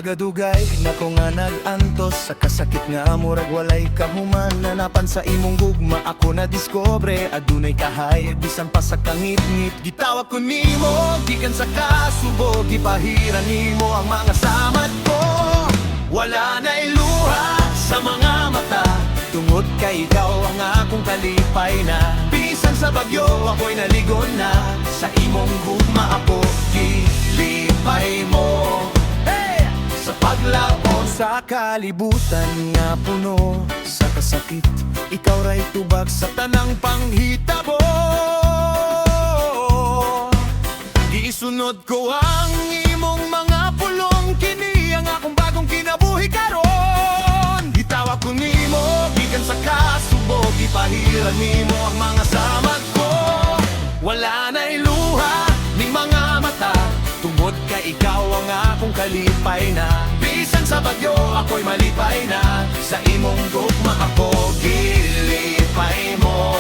Pagadugay nako nga nag-antos sa kasakit nga murag walay kahuman. Nanapan sa imong gugma ako na diskobre, adunay kahay bisan pa sa kangit-ngit. Gitawag ko nimo gikan sa kasubo, gipahiran nimo ang mga samad ko. Wala na iluha sa mga mata, tungod kay ikaw ang akong kalipay na. Bisan sa bagyo ako'y naligon na, sa imong gugma ako gilipay mo. Hey! Sa paglaon sa kalibutan nga puno sa kasakit, ikaw ray tubag sa tanang panghitabo. Gisunod ko ang imong mga pulong, kini ang akong bagong kinabuhi karon. Gitawag ko nimo gikan sa kasubo, gipahiran nimo ang mga samad ko. Wala na iluha ning mga mata, tungod ka ikaw ang akong kalipay na. Bisan sa bagyo ako'y malipay na, sa imong gugma ako gilipay mo.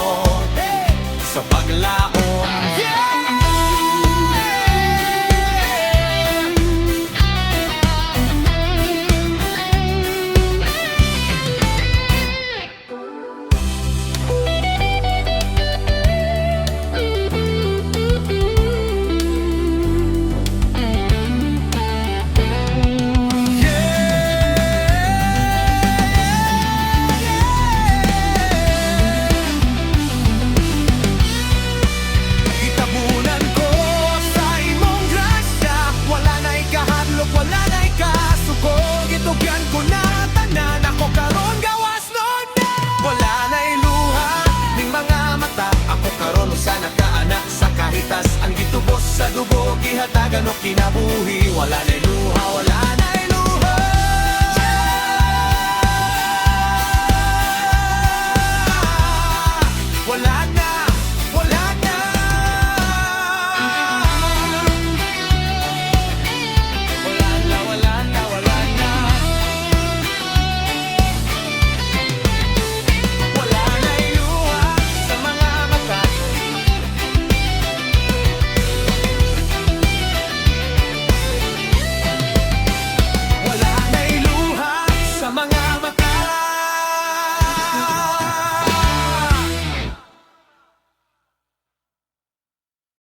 Hey! Sa paglaon, yeah! Ang gitubos sa dugo, gihatagan o kinabuhi, wala na